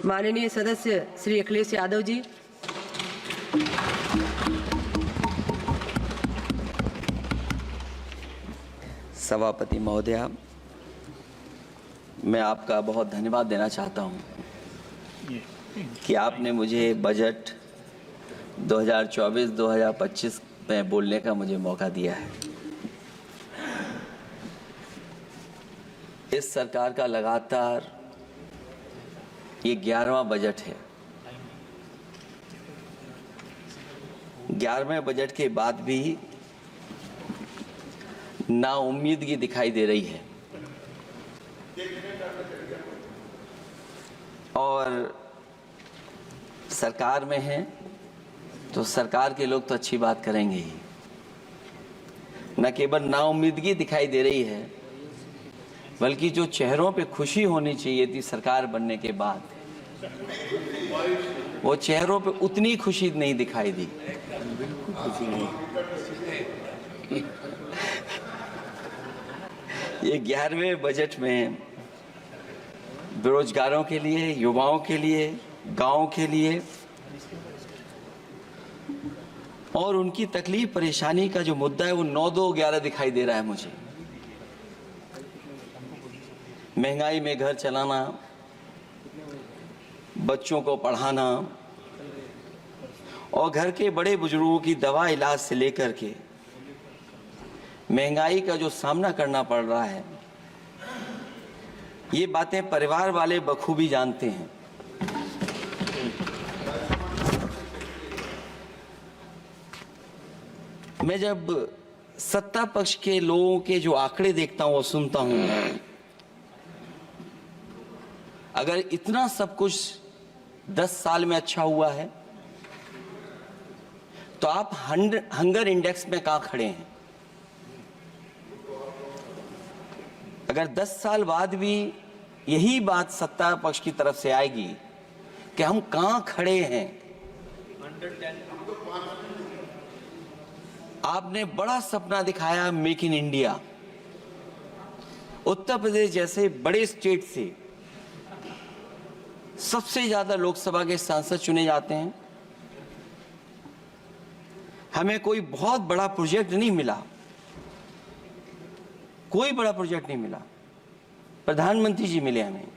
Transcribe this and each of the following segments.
माननीय सदस्य श्री अखिलेश यादव जी। सभापति महोदया, मैं आपका बहुत धन्यवाद देना चाहता हूं कि आपने मुझे बजट 2024-2025 में बोलने का मुझे मौका दिया है। इस सरकार का लगातार ये 11वां बजट है। 11वें बजट के बाद भी नाउम्मीदगी दिखाई दे रही है और सरकार में है तो सरकार के लोग तो अच्छी बात करेंगे ही, न केवल नाउम्मीदगी दिखाई दे रही है बल्कि जो चेहरों पे खुशी होनी चाहिए थी सरकार बनने के बाद, वो चेहरों पे उतनी खुशी नहीं दिखाई दी। ये 11वें बजट में बेरोजगारों के लिए, युवाओं के लिए, गांवों के लिए और उनकी तकलीफ परेशानी का जो मुद्दा है वो 9-2-11 दिखाई दे रहा है मुझे। महंगाई में घर चलाना, बच्चों को पढ़ाना और घर के बड़े बुजुर्गों की दवा इलाज से लेकर के महंगाई का जो सामना करना पड़ रहा है, ये बातें परिवार वाले बखूबी जानते हैं। मैं जब सत्ता पक्ष के लोगों के जो आंकड़े देखता हूं और सुनता हूं, अगर इतना सब कुछ 10 साल में अच्छा हुआ है तो आप हंगर इंडेक्स में कहां खड़े हैं? अगर 10 साल बाद भी यही बात सत्ता पक्ष की तरफ से आएगी कि हम कहां खड़े हैं। आपने बड़ा सपना दिखाया make in India. Uttar Pradesh जैसे बड़े स्टेट से सबसे ज्यादा लोकसभा के सांसद चुने जाते हैं। हमें कोई बहुत बड़ा प्रोजेक्ट नहीं मिला, कोई बड़ा प्रोजेक्ट नहीं मिला, प्रधानमंत्री जी मिले हमें।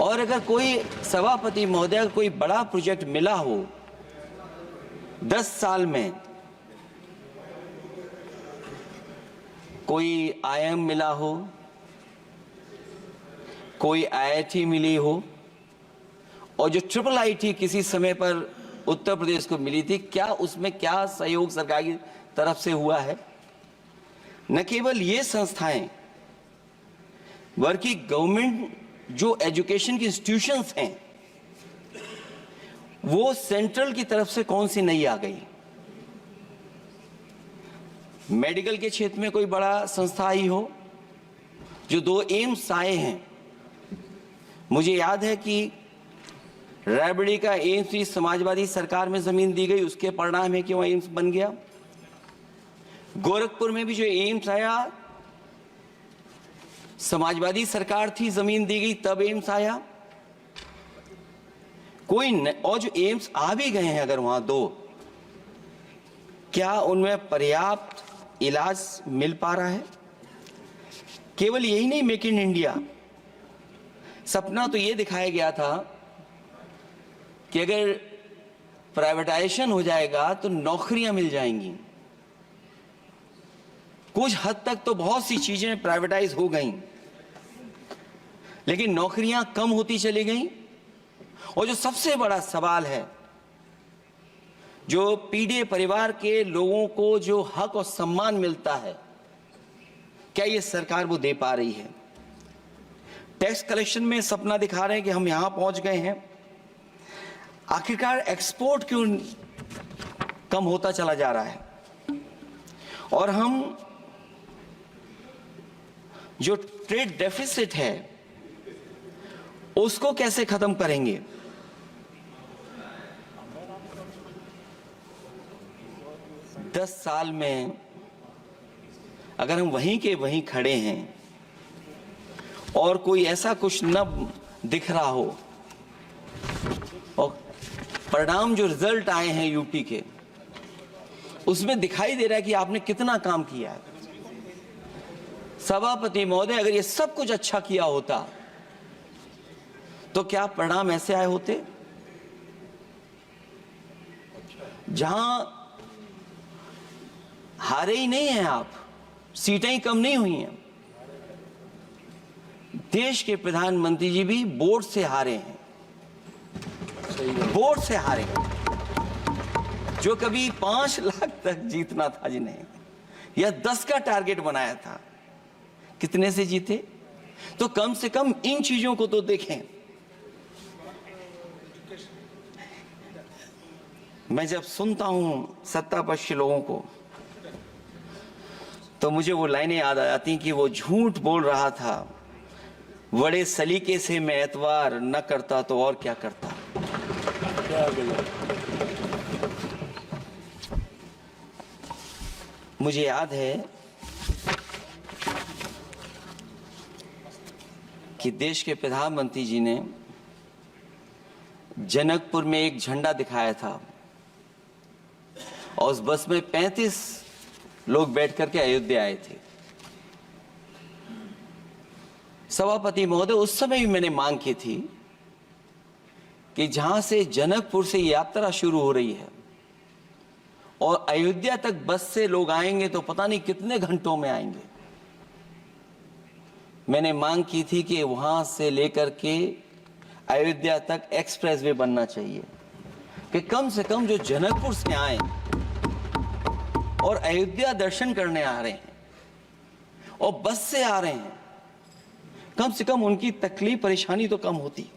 और अगर कोई सभापति महोदय कोई बड़ा प्रोजेक्ट मिला हो 10 साल में, कोई आईआईएम मिला हो, कोई आईआईटी मिली हो और जो ट्रिपल आईटी किसी समय पर उत्तर प्रदेश को मिली थी, क्या उसमें क्या सहयोग सरकार की तरफ से हुआ है? न केवल ये संस्थाएं बल्कि गवर्नमेंट जो एजुकेशन की इंस्टीट्यूशंस हैं वो सेंट्रल की तरफ से कौन सी नई आ गई? मेडिकल के क्षेत्र में कोई बड़ा संस्था आई हो? जो 2 एम्स आए हैं, मुझे याद है कि रायबरेली का एम्स भी समाजवादी सरकार में जमीन दी गई, उसके परिणाम है कि वह एम्स बन गया। गोरखपुर में भी जो एम्स आया समाजवादी सरकार थी, जमीन दी गई, तब एम्स आया। और जो एम्स आ भी गए हैं अगर वहां 2, क्या उनमें पर्याप्त इलाज मिल पा रहा है? केवल यही नहीं, मेक इन इंडिया सपना तो यह दिखाया गया था कि अगर प्राइवेटाइजेशन हो जाएगा तो नौकरियां मिल जाएंगी। कुछ हद तक तो बहुत सी चीजें प्राइवेटाइज हो गईं, लेकिन नौकरियां कम होती चली गईं। और जो सबसे बड़ा सवाल है, जो पीड़ित परिवार के लोगों को जो हक और सम्मान मिलता है, क्या ये सरकार वो दे पा रही है? टैक्स कलेक्शन में सपना दिखा रहे हैं कि हम यहां पहुंच गए हैं, आखिरकार एक्सपोर्ट क्यों कम होता चला जा रहा है? और हम जो ट्रेड डेफिसिट है उसको कैसे खत्म करेंगे? दस साल में अगर हम वहीं के वहीं खड़े हैं और कोई ऐसा कुछ न दिख रहा हो और परिणाम जो रिजल्ट आए हैं यूपी के, उसमें दिखाई दे रहा है कि आपने कितना काम किया है। सभापति महोदय, अगर ये सब कुछ अच्छा किया होता तो क्या परिणाम ऐसे आए होते? जहां हारे ही नहीं हैं आप, सीटें ही कम नहीं हुई हैं। देश के प्रधानमंत्री जी भी वोट से हारे हैं, वोट से हारे हैं। जो कभी 5 लाख तक जीतना था जिन्हें, या 10 का टारगेट बनाया था, कितने से जीते? तो कम से कम इन चीजों को तो देखें। मैं जब सुनता हूं सत्तापक्ष लोगों को तो मुझे वो लाइनें याद आ जाती कि वो झूठ बोल रहा था, बड़े सलीके से मैं एतवार न करता तो और क्या करता। मुझे याद है कि देश के प्रधानमंत्री जी ने जनकपुर में एक झंडा दिखाया था और उस बस में 35 लोग बैठ करके अयोध्या आए थे। सभापति महोदय, उस समय भी मैंने मांग की थी कि जहां से जनकपुर से यात्रा शुरू हो रही है और अयोध्या तक बस से लोग आएंगे तो पता नहीं कितने घंटों में आएंगे। मैंने मांग की थी कि वहां से लेकर के अयोध्या तक एक्सप्रेसवे बनना चाहिए कि कम से कम जो जनकपुर से आए और अयोध्या दर्शन करने आ रहे हैं और बस से आ रहे हैं, कम से कम उनकी तकलीफ परेशानी तो कम होती।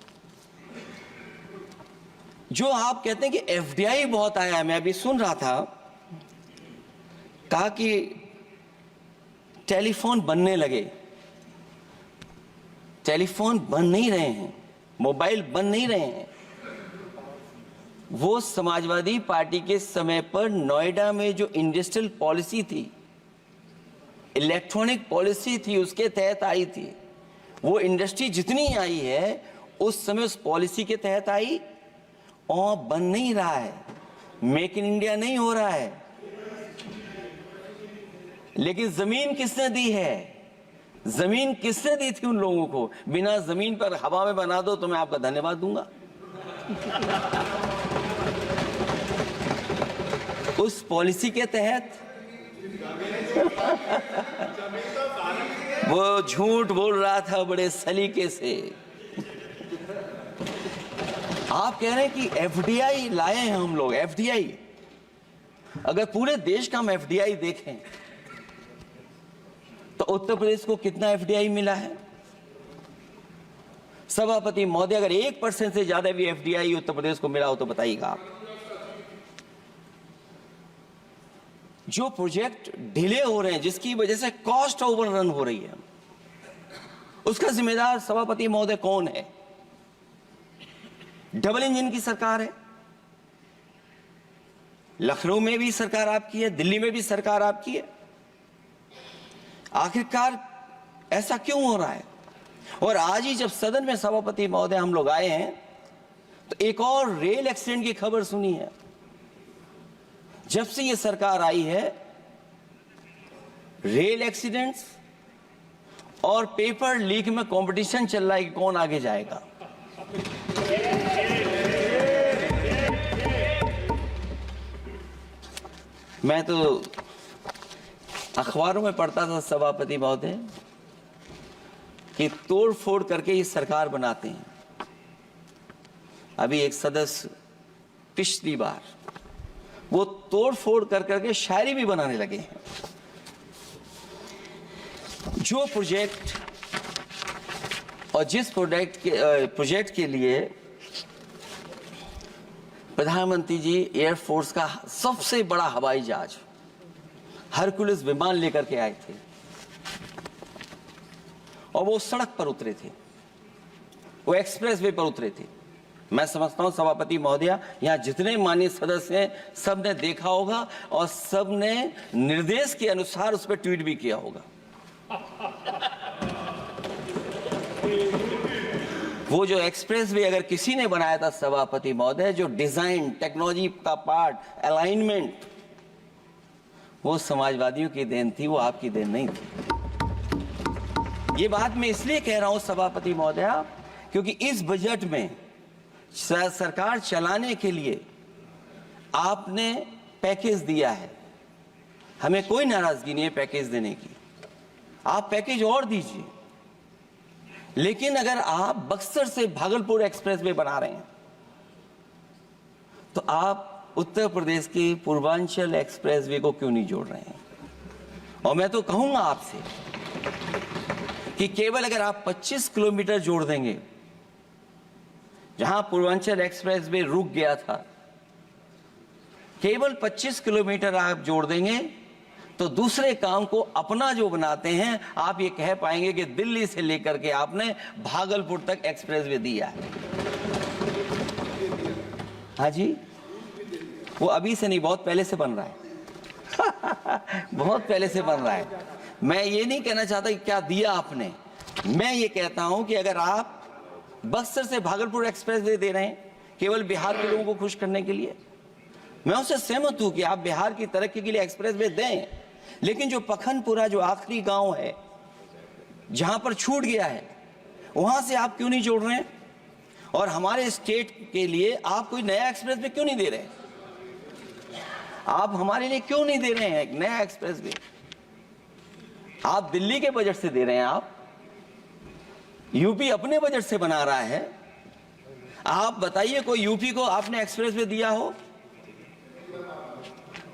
जो आप कहते हैं कि एफडीआई बहुत आया है, मैं अभी सुन रहा था, कहा कि टेलीफोन बनने लगे। टेलीफोन बन नहीं रहे हैं, मोबाइल बन नहीं रहे हैं। वो समाजवादी पार्टी के समय पर नोएडा में जो इंडस्ट्रियल पॉलिसी थी, इलेक्ट्रॉनिक पॉलिसी थी, उसके तहत आई थी। वो इंडस्ट्री जितनी आई है उस समय उस पॉलिसी के तहत आई और बन नहीं रहा है। मेक इन इंडिया नहीं हो रहा है। लेकिन जमीन किसने दी है? जमीन किसने दी थी उन लोगों को? बिना जमीन पर हवा में बना दो तो मैं आपका धन्यवाद दूंगा। उस पॉलिसी के तहत वो झूठ बोल रहा था बड़े सलीके से। आप कह रहे हैं कि एफडीआई लाए हैं हम लोग। एफडीआई, अगर पूरे देश का हम एफडीआई देखें तो उत्तर प्रदेश को कितना एफडीआई मिला है? सभापति महोदय, अगर 1% से ज्यादा भी एफडीआई उत्तर प्रदेश को मिला हो तो बताइएगा आप। जो प्रोजेक्ट डिले हो रहे हैं, जिसकी वजह से कॉस्ट ओवररन हो रही है, उसका जिम्मेदार सभापति महोदय कौन है? डबल इंजन की सरकार है। लखनऊ में भी सरकार आपकी है, दिल्ली में भी सरकार आपकी है। आखिरकार ऐसा क्यों हो रहा है? और आज ही जब सदन में सभापति महोदय हम लोग आए हैं तो एक और रेल एक्सीडेंट की खबर सुनी है। जब से ये सरकार आई है, रेल एक्सीडेंट्स और पेपर लीक में कंपटीशन चल रहा है कि कौन आगे जाएगा। मैं तो अखबारों में पढ़ता था सभापति महोदय कि तोड़ फोड़ करके ये सरकार बनाते हैं। अभी एक सदस्य पिछली बार वो तोड़ फोड़ कर करके शायरी भी बनाने लगे हैं। जो प्रोजेक्ट और जिस प्रोजेक्ट के लिए प्रधानमंत्री जी एयरफोर्स का सबसे बड़ा हवाई जहाज हरकुलिस विमान लेकर के आए थे और वो सड़क पर उतरे थे, वो एक्सप्रेसवे पर उतरे थे। मैं समझता हूं सभापति महोदया, यहां जितने माननीय सदस्य हैं सब ने देखा होगा और सब ने निर्देश के अनुसार उस पर ट्वीट भी किया होगा। वो जो एक्सप्रेस वे अगर किसी ने बनाया था सभापति महोदय, जो डिजाइन, टेक्नोलॉजी का पार्ट, अलाइनमेंट, वो समाजवादियों की देन थी, वो आपकी देन नहीं थी। ये बात मैं इसलिए कह रहा हूं सभापति महोदय, क्योंकि इस बजट में सरकार चलाने के लिए आपने पैकेज दिया है। हमें कोई नाराजगी नहीं है पैकेज देने की, आप पैकेज और दीजिए। लेकिन अगर आप बक्सर से भागलपुर एक्सप्रेसवे बना रहे हैं तो आप उत्तर प्रदेश के पूर्वांचल एक्सप्रेसवे को क्यों नहीं जोड़ रहे हैं? और मैं तो कहूंगा आपसे कि केवल अगर आप 25 किलोमीटर जोड़ देंगे, जहां पूर्वांचल एक्सप्रेसवे रुक गया था, केवल 25 किलोमीटर आप जोड़ देंगे तो दूसरे काम को अपना जो बनाते हैं, आप ये कह पाएंगे कि दिल्ली से लेकर के आपने भागलपुर तक एक्सप्रेसवे दिया है। हाँ जी, वो अभी से नहीं, बहुत पहले से बन रहा है। बहुत पहले से बन रहा है। मैं ये नहीं कहना चाहता कि क्या दिया आपने, मैं ये कहता हूं कि अगर आप बक्सर से भागलपुर एक्सप्रेसवे दे रहे हैं केवल बिहार के लोगों को खुश करने के लिए, मैं उससे सहमत हूं कि आप बिहार की तरक्की के लिए एक्सप्रेसवे दें, लेकिन जो पखनपुरा, जो आखिरी गांव है जहां पर छूट गया है, वहां से आप क्यों नहीं जोड़ रहे हैं? और हमारे स्टेट के लिए आप कोई नया एक्सप्रेसवे क्यों नहीं दे रहे हैं? आप हमारे लिए क्यों नहीं दे रहे हैं एक नया एक्सप्रेसवे? आप दिल्ली के बजट से दे रहे हैं, आप यूपी अपने बजट से बना रहा है। आप बताइए कोई यूपी को आपने एक्सप्रेसवे दिया हो?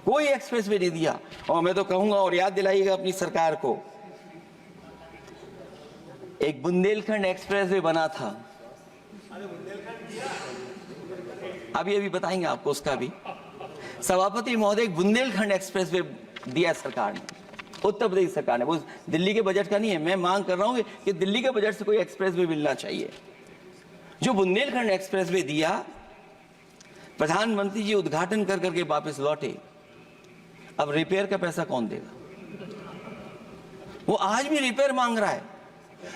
कोई एक्सप्रेसवे नहीं दिया। और मैं तो कहूंगा, और याद दिलाइएगा अपनी सरकार को, एक बुंदेलखंड एक्सप्रेसवे बना था, अभी बताएंगे आपको उसका भी। सभापति महोदय, एक बुंदेलखंड एक्सप्रेसवे दिया सरकार ने, उत्तर प्रदेश सरकार ने। वो दिल्ली के बजट का नहीं है। मैं मांग कर रहा हूं कि दिल्ली के बजट से कोई एक्सप्रेसवे मिलना चाहिए। जो बुंदेलखंड एक्सप्रेसवे दिया, प्रधानमंत्री जी उद्घाटन कर करके वापस लौटे। अब रिपेयर का पैसा कौन देगा? वो आज भी रिपेयर मांग रहा है।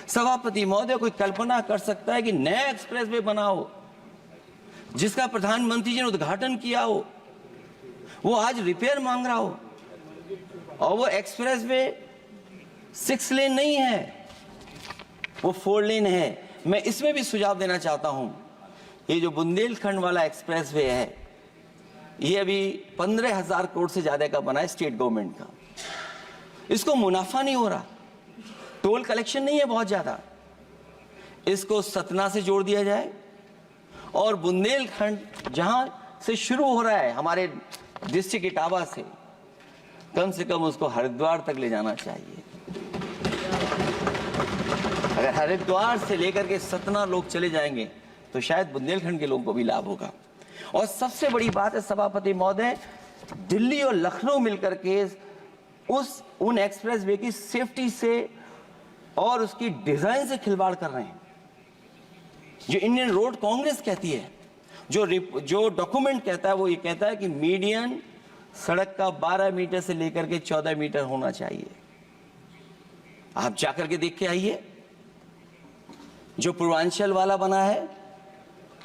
सभापति महोदय, कोई कल्पना कर सकता है कि नया एक्सप्रेसवे बना हो जिसका प्रधानमंत्री जी ने उद्घाटन किया हो, वो आज रिपेयर मांग रहा हो? और वो एक्सप्रेसवे 6 लेन नहीं है, वो 4 लेन है। मैं इसमें भी सुझाव देना चाहता हूं, ये जो बुंदेलखंड वाला एक्सप्रेसवे है, ये अभी 15,000 करोड़ से ज्यादा का बना है स्टेट गवर्नमेंट का। इसको मुनाफा नहीं हो रहा, टोल कलेक्शन नहीं है बहुत ज्यादा। इसको सतना से जोड़ दिया जाए और बुंदेलखंड जहां से शुरू हो रहा है हमारे डिस्ट्रिक्ट इटावा से, कम से कम उसको हरिद्वार तक ले जाना चाहिए। अगर हरिद्वार से लेकर के सतना लोग चले जाएंगे तो शायद बुंदेलखंड के लोगों को भी लाभ होगा। और सबसे बड़ी बात है सभापति महोदय, दिल्ली और लखनऊ मिलकर के उन एक्सप्रेसवे की सेफ्टी से और उसकी डिजाइन से खिलवाड़ कर रहे हैं। जो इंडियन रोड कांग्रेस कहती है, जो डॉक्यूमेंट कहता है, वो ये कहता है कि मीडियन सड़क का 12 मीटर से लेकर के 14 मीटर होना चाहिए। आप जाकर के देख के आइए, जो पूर्वांचल वाला बना है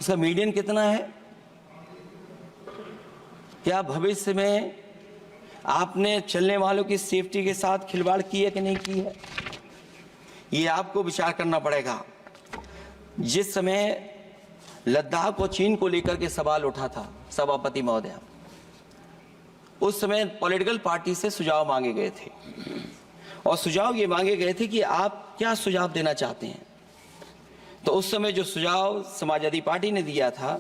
उसका मीडियन कितना है? क्या भविष्य में आपने चलने वालों की सेफ्टी के साथ खिलवाड़ की है कि नहीं की है? ये आपको विचार करना पड़ेगा। जिस समय लद्दाख और चीन को लेकर के सवाल उठा था सभापति महोदय, उस समय पॉलिटिकल पार्टी से सुझाव मांगे गए थे और सुझाव ये मांगे गए थे कि आप क्या सुझाव देना चाहते हैं। तो उस समय जो सुझाव समाजवादी पार्टी ने दिया था,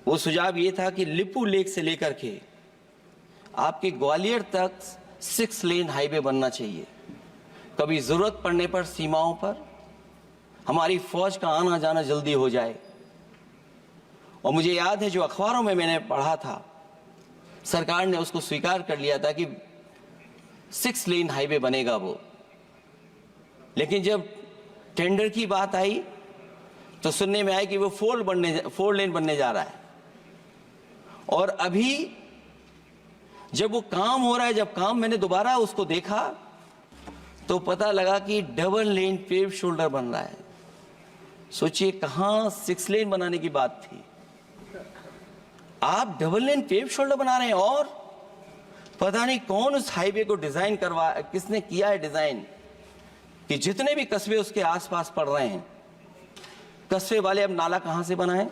वो सुझाव ये था कि लिपू लेक से लेकर के आपके ग्वालियर तक 6 लेन हाईवे बनना चाहिए। कभी जरूरत पड़ने पर सीमाओं पर हमारी फौज का आना जाना जल्दी हो जाए। और मुझे याद है, जो अखबारों में मैंने पढ़ा था, सरकार ने उसको स्वीकार कर लिया था कि 6 लेन हाईवे बनेगा वो। लेकिन जब टेंडर की बात आई तो सुनने में आया कि वो 4 लेन बनने जा रहा है। और अभी जब वो काम हो रहा है, जब काम मैंने दोबारा उसको देखा तो पता लगा कि डबल लेन पेव शोल्डर बन रहा है। सोचिए कहां 6 लेन बनाने की बात थी, आप डबल लेन पेव शोल्डर बना रहे हैं। और पता नहीं कौन उस हाईवे को डिजाइन किसने किया है डिजाइन, कि जितने भी कस्बे उसके आसपास पड़ रहे हैं, कस्बे वाले अब नाला कहां से बनाएं,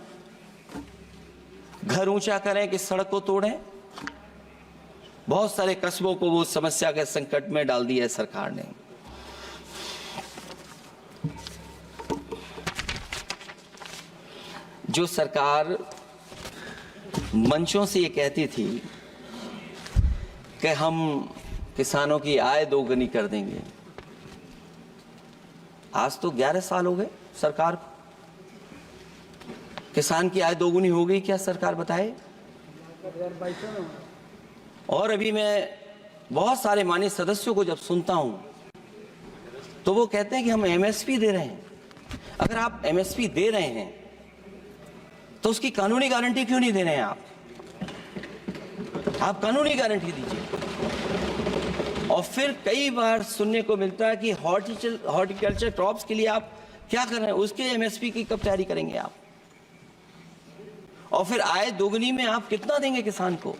घर ऊंचा करें कि सड़क को तोड़ें। बहुत सारे कस्बों को वो समस्या के संकट में डाल दिया है सरकार ने। जो सरकार मंचों से ये कहती थी कि हम किसानों की आय दोगुनी कर देंगे, आज तो 11 साल हो गए सरकार को। किसान की आय दोगुनी हो गई क्या सरकार बताए? और अभी मैं बहुत सारे माननीय सदस्यों को जब सुनता हूं तो वो कहते हैं कि हम एमएसपी दे रहे हैं। अगर आप एमएसपी दे रहे हैं तो उसकी कानूनी गारंटी क्यों नहीं दे रहे हैं आप कानूनी गारंटी दीजिए। और फिर कई बार सुनने को मिलता है कि हॉर्टिकल्चर क्रॉप्स के लिए आप क्या कर रहे हैं, उसके एमएसपी की कब तैयारी करेंगे आप? और फिर आय दोगुनी में आप कितना देंगे किसान को?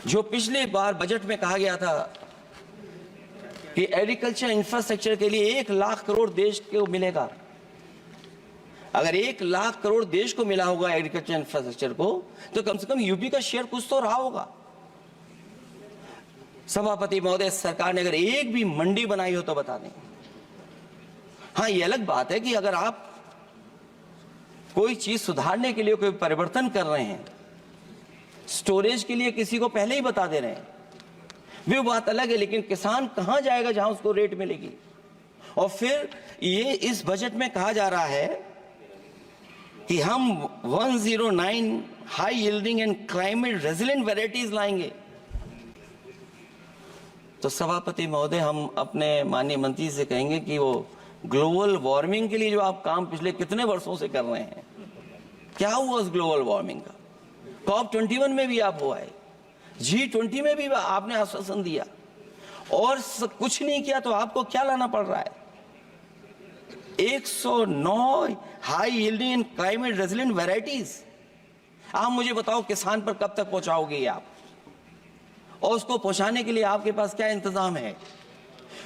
जो पिछले बार बजट में कहा गया था कि एग्रीकल्चर इंफ्रास्ट्रक्चर के लिए 1 लाख करोड़ देश को मिलेगा। अगर 1 लाख करोड़ देश को मिला होगा एग्रीकल्चर इंफ्रास्ट्रक्चर को, तो कम से कम यूपी का शेयर कुछ तो रहा होगा। सभापति महोदय, सरकार ने अगर एक भी मंडी बनाई हो तो बता दें। हाँ, ये अलग बात है कि अगर आप कोई चीज सुधारने के लिए कोई परिवर्तन कर रहे हैं, स्टोरेज के लिए किसी को पहले ही बता दे रहे हैं, वो बात अलग है। लेकिन किसान कहां जाएगा जहां उसको रेट मिलेगी? और फिर ये इस बजट में कहा जा रहा है कि हम 109 high yielding and climate resilient varieties लाएंगे। तो सभापति महोदय, हम अपने माननीय मंत्री से कहेंगे कि वो ग्लोबल वार्मिंग के लिए जो आप काम पिछले कितने वर्षों से कर रहे हैं, क्या हुआ उस ग्लोबल वार्मिंग का? COP21 में भी आप हुआ है, G20 में भी आपने आश्वासन दिया, और कुछ नहीं किया। तो आपको क्या लाना पड़ रहा है? 109 high yielding and climate resilient varieties. आप मुझे बताओ किसान पर कब तक पहुंचाओगे आप? और उसको पहुंचाने के लिए आपके पास क्या इंतजाम है?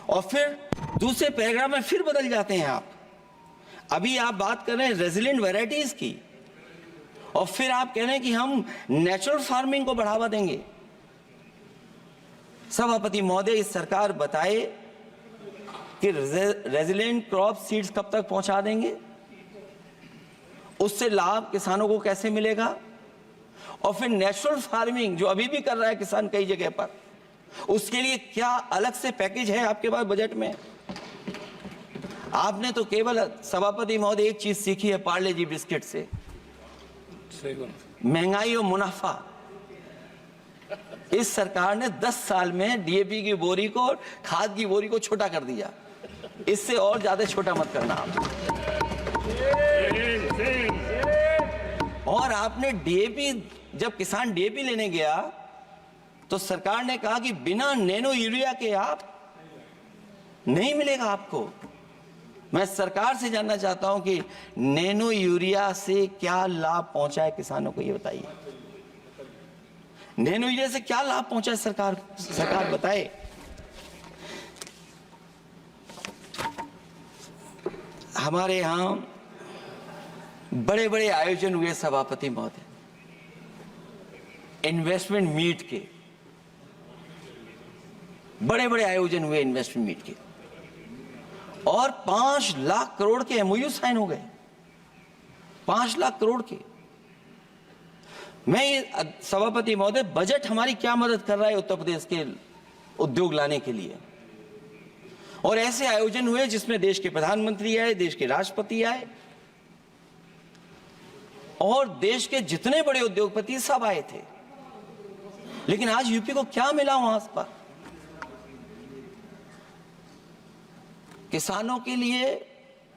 और फिर दूसरे पैराग्राफ में फिर बदल जाते हैं आप। अभी आप बात कर रहे हैं रेजिलिएंट वैरायटीज की, और फिर आप कह रहे हैं कि हम नेचुरल फार्मिंग को बढ़ावा देंगे। सभापति महोदय, इस सरकार बताए कि रेजिलिएंट क्रॉप सीड्स कब तक पहुंचा देंगे, उससे लाभ किसानों को कैसे मिलेगा? और फिर नेचुरल फार्मिंग जो अभी भी कर रहा है किसान कई जगह पर, उसके लिए क्या अलग से पैकेज है आपके पास बजट में? आपने तो केवल सभापति महोदय एक चीज सीखी है पार्ले जी बिस्किट से, महंगाई और मुनाफा। इस सरकार ने 10 साल में डीएपी की बोरी को और खाद की बोरी को छोटा कर दिया। इससे और ज्यादा छोटा मत करना आप। और आपने डीएपी, जब किसान डीएपी लेने गया तो सरकार ने कहा कि बिना नैनो यूरिया के आप नहीं मिलेगा आपको। मैं सरकार से जानना चाहता हूं कि नैनो यूरिया से क्या लाभ पहुंचा है किसानों को, ये बताइए। नैनो यूरिया से क्या लाभ पहुंचा है सरकार बताए। हमारे यहां बड़े बड़े आयोजन हुए सभापति महोदय, इन्वेस्टमेंट मीट के बड़े बड़े आयोजन हुए इन्वेस्टमेंट मीट के, और 5 लाख करोड़ के एमओयू साइन हो गए। 5 लाख करोड़ के। मैं ये सभापति महोदय, बजट हमारी क्या मदद कर रहा है उत्तर प्रदेश के उद्योग लाने के लिए? और ऐसे आयोजन हुए जिसमें देश के प्रधानमंत्री आए, देश के राष्ट्रपति आए, और देश के जितने बड़े उद्योगपति सब आए थे। लेकिन आज यूपी को क्या मिला वहां पर? किसानों के लिए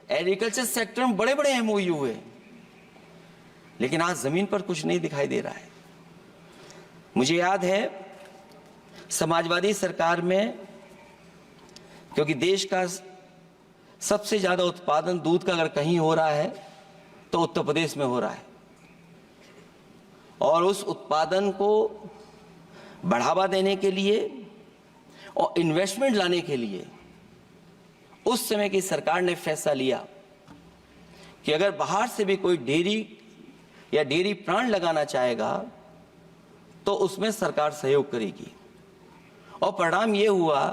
एग्रीकल्चर सेक्टर में बड़े बड़े एमओयू हुए, लेकिन आज जमीन पर कुछ नहीं दिखाई दे रहा है। मुझे याद है समाजवादी सरकार में, क्योंकि देश का सबसे ज्यादा उत्पादन दूध का अगर कहीं हो रहा है तो उत्तर प्रदेश में हो रहा है, और उस उत्पादन को बढ़ावा देने के लिए और इन्वेस्टमेंट लाने के लिए उस समय की सरकार ने फैसला लिया कि अगर बाहर से भी कोई डेयरी या डेयरी प्लांट लगाना चाहेगा तो उसमें सरकार सहयोग करेगी। और परिणाम यह हुआ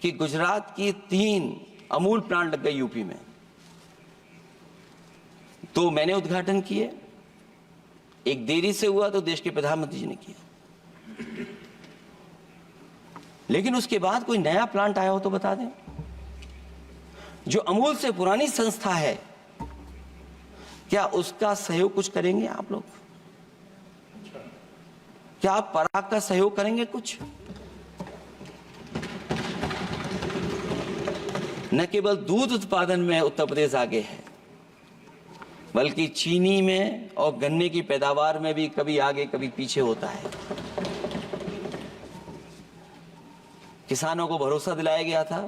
कि गुजरात की 3 अमूल प्लांट लग गए यूपी में। तो मैंने उद्घाटन किए, एक देरी से हुआ तो देश के प्रधानमंत्री जी ने किया। लेकिन उसके बाद कोई नया प्लांट आया हो तो बता दें। जो अमूल से पुरानी संस्था है, क्या उसका सहयोग कुछ करेंगे आप लोग? क्या आप पराग का सहयोग करेंगे कुछ? न केवल दूध उत्पादन में उत्तर प्रदेश आगे है, बल्कि चीनी में और गन्ने की पैदावार में भी कभी आगे कभी पीछे होता है। किसानों को भरोसा दिलाया गया था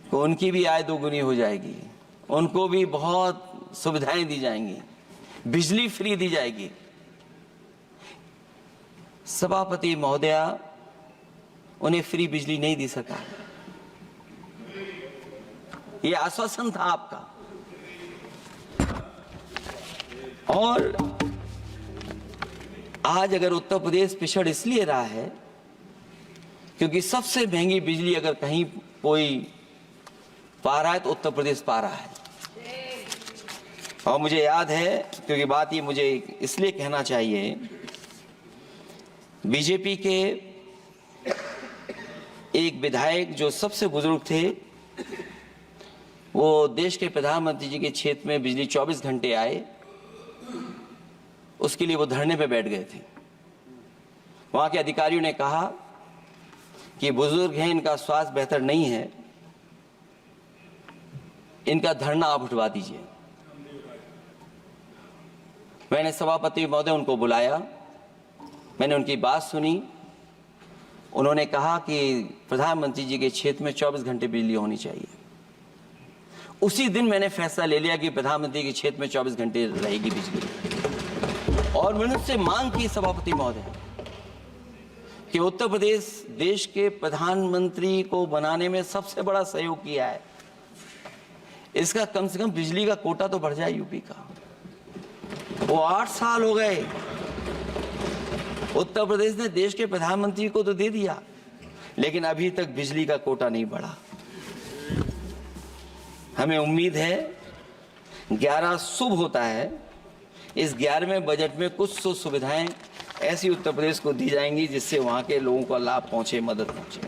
कि उनकी भी आय दोगुनी हो जाएगी, उनको भी बहुत सुविधाएं दी जाएंगी, बिजली फ्री दी जाएगी। सभापति महोदया, उन्हें फ्री बिजली नहीं दी सका। यह आश्वासन था आपका। और आज अगर उत्तर प्रदेश पिछड़ इसलिए रहा है क्योंकि सबसे महंगी बिजली अगर कहीं कोई पा रहा है तो उत्तर प्रदेश पा रहा है। और मुझे याद है, क्योंकि बात ये मुझे इसलिए कहना चाहिए, बीजेपी के एक विधायक जो सबसे बुजुर्ग थे, वो देश के प्रधानमंत्री जी के क्षेत्र में बिजली 24 घंटे आए, उसके लिए वो धरने पे बैठ गए थे। वहां के अधिकारियों ने कहा कि बुजुर्ग हैं, इनका स्वास्थ्य बेहतर नहीं है, इनका धरना आप उठवा दीजिए। मैंने सभापति महोदय उनको बुलाया, मैंने उनकी बात सुनी। उन्होंने कहा कि प्रधानमंत्री जी के क्षेत्र में 24 घंटे बिजली होनी चाहिए। उसी दिन मैंने फैसला ले लिया कि प्रधानमंत्री के क्षेत्र में 24 घंटे रहेगी बिजली। और मैंने उससे मांग की सभापति महोदय कि उत्तर प्रदेश देश के प्रधानमंत्री को बनाने में सबसे बड़ा सहयोग किया है, इसका कम से कम बिजली का कोटा तो बढ़ जाए यूपी का। वो 8 साल हो गए, उत्तर प्रदेश ने देश के प्रधानमंत्री को तो दे दिया, लेकिन अभी तक बिजली का कोटा नहीं बढ़ा। हमें उम्मीद है 11 शुभ होता है, इस 11वें बजट में कुछ सुविधाएं ऐसी उत्तर प्रदेश को दी जाएंगी जिससे वहां के लोगों को लाभ पहुंचे, मदद पहुंचे।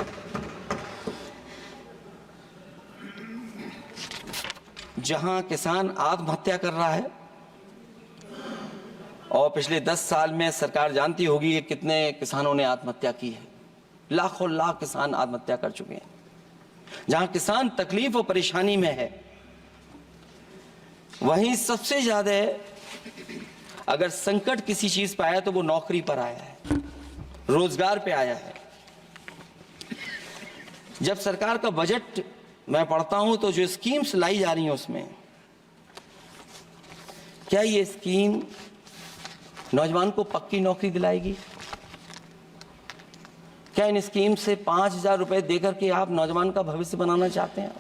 जहां किसान आत्महत्या कर रहा है, और पिछले 10 साल में सरकार जानती होगी कि कितने किसानों ने आत्महत्या की है, लाखों लाख किसान आत्महत्या कर चुके हैं। जहां किसान तकलीफ और परेशानी में है, वहीं सबसे ज्यादा अगर संकट किसी चीज पर आया तो वो नौकरी पर आया है, रोजगार पे आया है। जब सरकार का बजट मैं पढ़ता हूं तो जो स्कीम्स लाई जा रही हैं उसमें, क्या ये स्कीम नौजवान को पक्की नौकरी दिलाएगी? क्या इन स्कीम से 5,000 रुपए देकर के आप नौजवान का भविष्य बनाना चाहते हैं?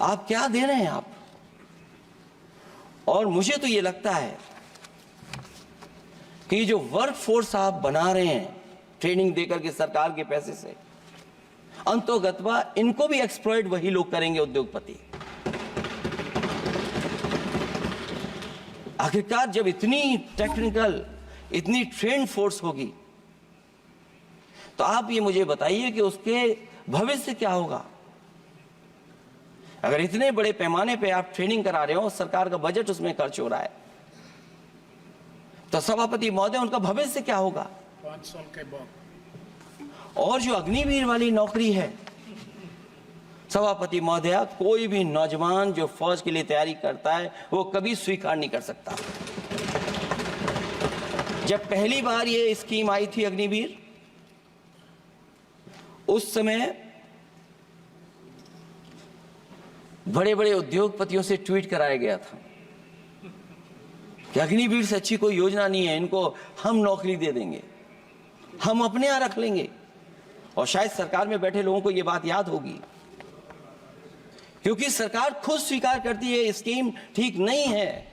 आप क्या दे रहे हैं आप? और मुझे तो ये लगता है कि जो वर्क फोर्स आप बना रहे हैं ट्रेनिंग देकर के सरकार के पैसे से, अंतोगत्वा इनको भी एक्सप्लॉइट वही लोग करेंगे, उद्योगपति। आखिरकार जब इतनी टेक्निकल, इतनी ट्रेन फोर्स होगी, तो आप ये मुझे बताइए कि उसके भविष्य क्या होगा। अगर इतने बड़े पैमाने पे आप ट्रेनिंग करा रहे हो, सरकार का बजट उसमें खर्च हो रहा है, तो सभापति महोदय उनका भविष्य क्या होगा 5 साल के बाद? और जो अग्निवीर वाली नौकरी है, सभापति महोदय, कोई भी नौजवान जो फौज के लिए तैयारी करता है वो कभी स्वीकार नहीं कर सकता। जब पहली बार ये स्कीम आई थी अग्निवीर, उस समय बड़े बड़े उद्योगपतियों से ट्वीट कराया गया था कि अग्निवीर से अच्छी कोई योजना नहीं है, इनको हम नौकरी दे देंगे, हम अपने यहां रख लेंगे। और शायद सरकार में बैठे लोगों को यह बात याद होगी, क्योंकि सरकार खुद स्वीकार करती है स्कीम ठीक नहीं है,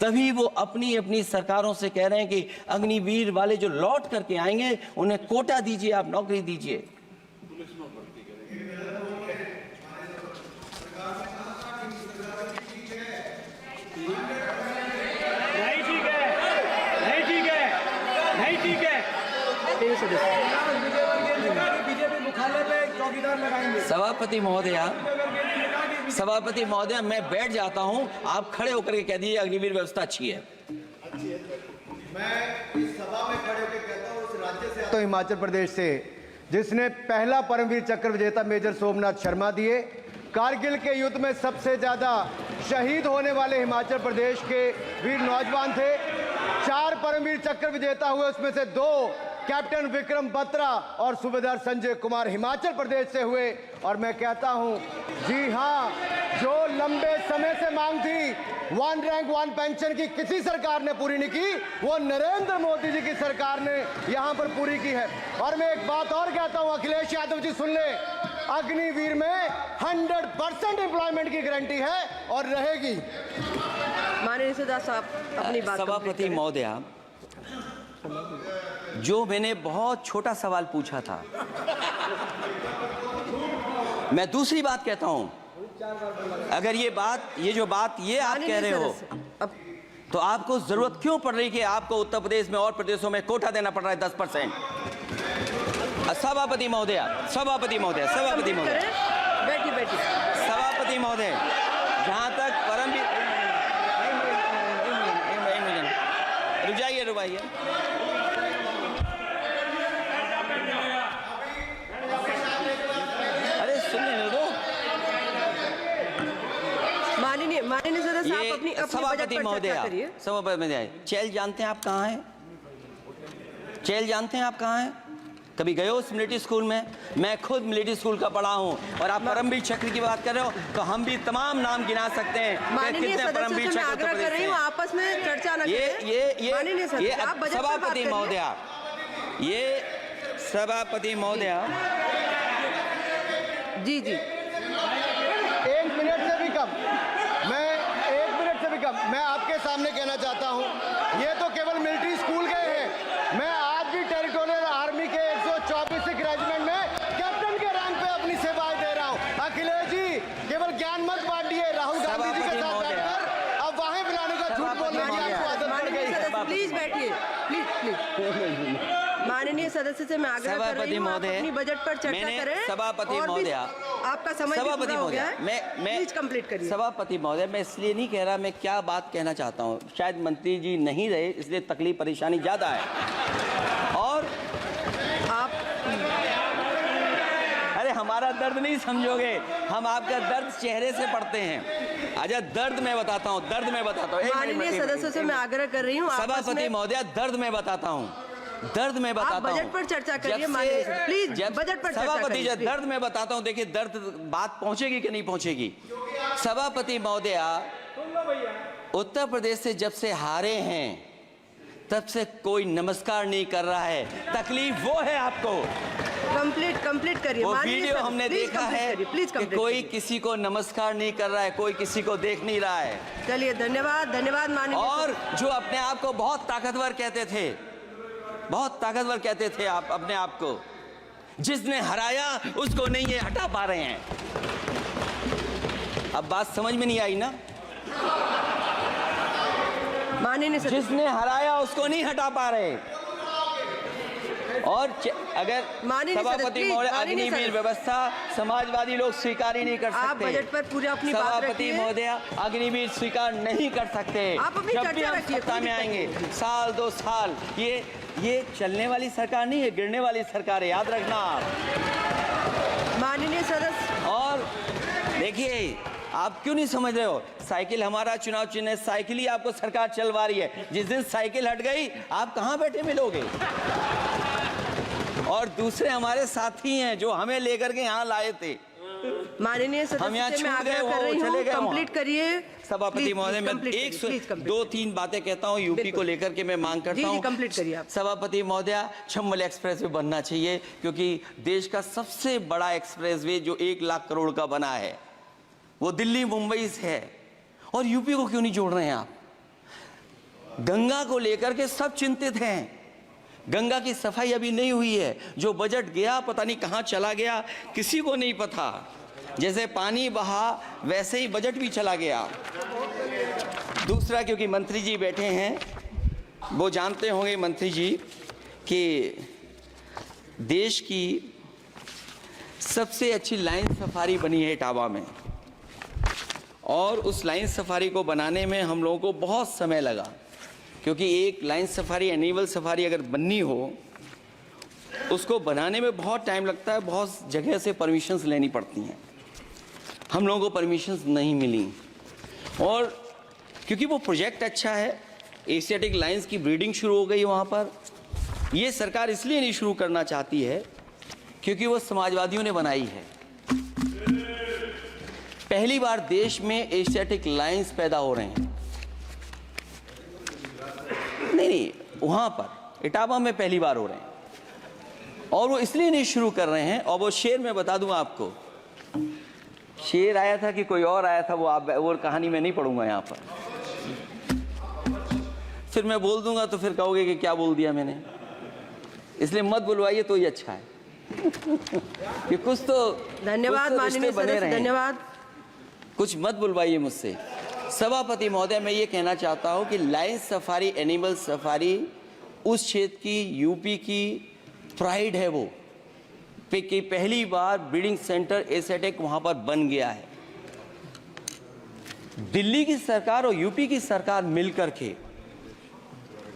तभी वो अपनी अपनी सरकारों से कह रहे हैं कि अग्निवीर वाले जो लौट करके आएंगे उन्हें कोटा दीजिए, आप नौकरी दीजिए। सभापति महोदय, मैं बैठ जाता हूं, आप खड़े होकर के कह दीजिए अग्निवीर व्यवस्था अच्छी है। मैं इस सभा में खड़े होकर कहता हूं, उस राज्य से आता हूं, हिमाचल प्रदेश से, जिसने पहला परमवीर चक्र विजेता मेजर सोमनाथ शर्मा दिए। कारगिल के युद्ध में सबसे ज्यादा शहीद होने वाले हिमाचल प्रदेश के वीर नौजवान थे। 4 परमवीर चक्र विजेता हुए, उसमें से 2 कैप्टन विक्रम बत्रा और सूबेदार संजय कुमार हिमाचल प्रदेश से हुए। और मैं कहता हूं, जी हां, जो लंबे समय से मांग थी 1 रैंक 1 पेंशन की किसी सरकार ने पूरी नहीं की, वो नरेंद्र मोदी जी की सरकार ने यहां पर पूरी की है। और मैं एक बात और कहता हूं, अखिलेश यादव जी सुन ले, अग्निवीर में 100% एम्प्लॉयमेंट की गारंटी है और रहेगी। माननीय सदा साहब अपनी बात सभापति महोदय, जो मैंने बहुत छोटा सवाल पूछा था, मैं दूसरी बात कहता हूं। अगर ये जो बात आप कह रहे हो, तो आपको जरूरत क्यों पड़ रही कि आपको उत्तर प्रदेश में और प्रदेशों में कोटा देना पड़ रहा है 10%? सभापति महोदय, सभापति महोदय, सभापति महोदय, बैठिए। सभापति महोदय, जहां तक परमवीर, रुक जाइए, अरे सुनिए दो। माननीय सदा साहब अपनी सभापति महोदय, सभापति महोदय, चैल जानते हैं आप कहाँ हैं? चैल जानते हैं आप कहाँ हैं? कभी गए हो उस मिलिट्री स्कूल में? मैं खुद मिलिट्री स्कूल का पढ़ा हूँ। और आप परमवीर चक्र की बात कर रहे हो, तो हम भी तमाम नाम गिना सकते हैं कितने परमवीर चक्र आग्रह कर रही हूँ, आपस में चर्चा न करें। ये सभापति महोदय, ये सभापति महोदय, जी 1 मिनट से भी कम, मैं आपके सामने कहना चाहता हूं, ये तो केवल मिलिट्री स्कूल गए हैं। मैं आज भी टेरिटोरियल आर्मी के 124 रेजिमेंट में कैप्टन के रैंक पे अपनी सेवाएं दे रहा हूं। अखिलेश जी केवल ज्ञान मत बांटिए, राहुल गांधी जी के साथ बैठकर अब वहां बुलाने का झूठ बोलने की आपको आदत पड़ गई। प्लीज बैठिए, प्लीज। माननीय सदस्य से मैं आग्रह कर रही हूं, आप अपनी बजट पर चर्चा करें। सभापति महोदय, आपका समय पूरा हो गया है, मैं प्लीज कंप्लीट करिए। सभापति महोदय, मैं इसलिए नहीं कह रहा, मैं क्या बात कहना चाहता हूं, शायद मंत्री जी नहीं रहे इसलिए तकलीफ परेशानी ज्यादा है। और आप अरे हमारा दर्द नहीं समझोगे, हम आपका दर्द चेहरे से पढ़ते हैं। अच्छा, दर्द मैं बताता हूँ, माननीय सदस्यों से मैं आग्रह कर रही हूँ, सभापति महोदय, दर्द मैं बताता हूँ, बजट पर चर्चा करिए। प्लीज बजट पर सभापति, जब दर्द में बताता हूं, देखिए दर्द बात पहुंचेगी कि नहीं पहुंचेगी। सभापति महोदय, उत्तर प्रदेश से जब से हारे हैं तब से कोई नमस्कार नहीं कर रहा है। तकलीफ वो है आपको। कंप्लीट करिए। वो वीडियो हमने देखा है कि कोई किसी को नमस्कार नहीं कर रहा है, कोई किसी को देख नहीं रहा है। चलिए, धन्यवाद माननीय। और जो अपने आप को बहुत ताकतवर कहते थे, बहुत ताकतवर कहते थे आप अपने आप को, जिसने हराया उसको नहीं ये हटा पा रहे हैं। अब बात समझ में नहीं आई ना? माननीय जिसने हराया उसको नहीं हटा पा रहे। और अगर सभापति महोदय, अग्निवीर व्यवस्था समाजवादी लोग स्वीकार ही नहीं कर सकते। आप बजट पर पूरी अपनी बात रखिए। सभापति महोदय, अग्निवीर स्वीकार नहीं कर सकते। आप अपनी जब भी चर्चा हम रखिए, सत्ता में आएंगे, साल 2 साल, ये चलने वाली सरकार नहीं है, गिरने वाली सरकार है, याद रखना आप। माननीय सदस्य, और देखिए, आप क्यों नहीं समझ रहे हो? साइकिल हमारा चुनाव चिन्ह है, साइकिल ही आपको सरकार चलवा रही है। जिस दिन साइकिल हट गई, आप कहां बैठे मिलोगे? और दूसरे हमारे साथी हैं जो हमें लेकर के यहाँ लाए थे। माननीय हम यहाँ सदस्य मैं छूट गए, आग्रह कर वो रही चले हूँ, गए कंप्लीट वहाँ। करिए। सभापति महोदय, मैं दो तीन बातें कहता हूँ यूपी को लेकर के मैं मांग करता हूँ। कंप्लीट करिए आप। सभापति महोदय, चंबल एक्सप्रेसवे बनना चाहिए, क्योंकि देश का सबसे बड़ा एक्सप्रेसवे जो 1 लाख करोड़ का बना है वो दिल्ली मुंबई से है, और यूपी को क्यों नहीं जोड़ रहे हैं आप? गंगा को लेकर के सब चिंतित हैं। गंगा की सफाई अभी नहीं हुई है। जो बजट गया पता नहीं कहां चला गया, किसी को नहीं पता। जैसे पानी बहा वैसे ही बजट भी चला गया। दूसरा, क्योंकि मंत्री जी बैठे हैं, वो जानते होंगे मंत्री जी कि देश की सबसे अच्छी लाइन सफारी बनी है इटावा में, और उस लाइन सफारी को बनाने में हम लोगों को बहुत समय लगा, क्योंकि एक लाइन सफारी, एनिमल सफारी अगर बननी हो उसको बनाने में बहुत टाइम लगता है, बहुत जगह से परमिशंस लेनी पड़ती हैं। हम लोगों को परमिशंस नहीं मिली, और क्योंकि वो प्रोजेक्ट अच्छा है, एशियाटिक लाइन्स की ब्रीडिंग शुरू हो गई वहाँ पर। ये सरकार इसलिए नहीं शुरू करना चाहती है क्योंकि वो समाजवादियों ने बनाई है। पहली बार देश में एशियाटिक लाइन्स पैदा हो रहे हैं। नहीं, वहाँ पर इटावा में पहली बार हो रहे हैं, और वो इसलिए नहीं शुरू कर रहे हैं। और वो शेर मैं बता दूंगा आपको, शेर आया था कि कोई और आया था, वो कहानी मैं नहीं पढ़ूंगा यहाँ पर, फिर मैं बोल दूंगा तो फिर कहोगे कि क्या बोल दिया मैंने, इसलिए मत बुलवाइए तो ही अच्छा है। कि कुछ तो धन्यवाद माननीय सदस्य, धन्यवाद। कुछ मत बुलवाइए मुझसे। सभापति महोदय, मैं ये कहना चाहता हूँ कि लाइन सफारी, एनिमल सफारी उस क्षेत्र की, यूपी की प्राइड है वो, कि पहली बार ब्रीडिंग सेंटर एशियाटिक वहाँ पर बन गया है। दिल्ली की सरकार और यूपी की सरकार मिलकर के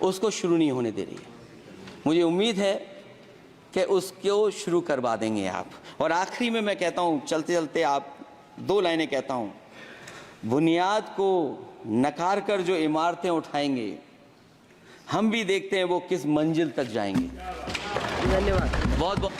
उसको शुरू नहीं होने दे रही है। मुझे उम्मीद है कि उसको शुरू करवा देंगे आप। और आखिरी में मैं कहता हूँ, चलते चलते आप 2 लाइनें कहता हूँ। बुनियाद को नकार कर जो इमारतें उठाएंगे, हम भी देखते हैं वो किस मंजिल तक जाएंगे। धन्यवाद। बहुत बहुत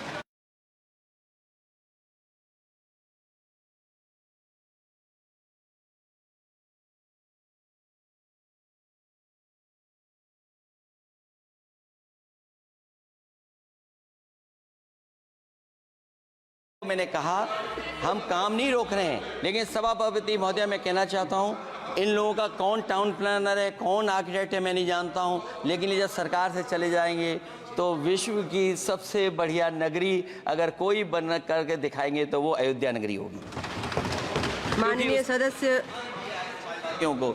मैंने कहा हम काम नहीं रोक रहे हैं, लेकिन सभापति महोदय मैं कहना चाहता हूं, इन लोगों का कौन टाउन प्लानर है, कौन आर्किटेक्ट है, मैं नहीं जानता हूं, लेकिन ये जब सरकार से चले जाएंगे तो विश्व की सबसे बढ़िया नगरी अगर कोई बन करके दिखाएंगे तो वो अयोध्या नगरी होगी। माननीय सदस्य क्यों को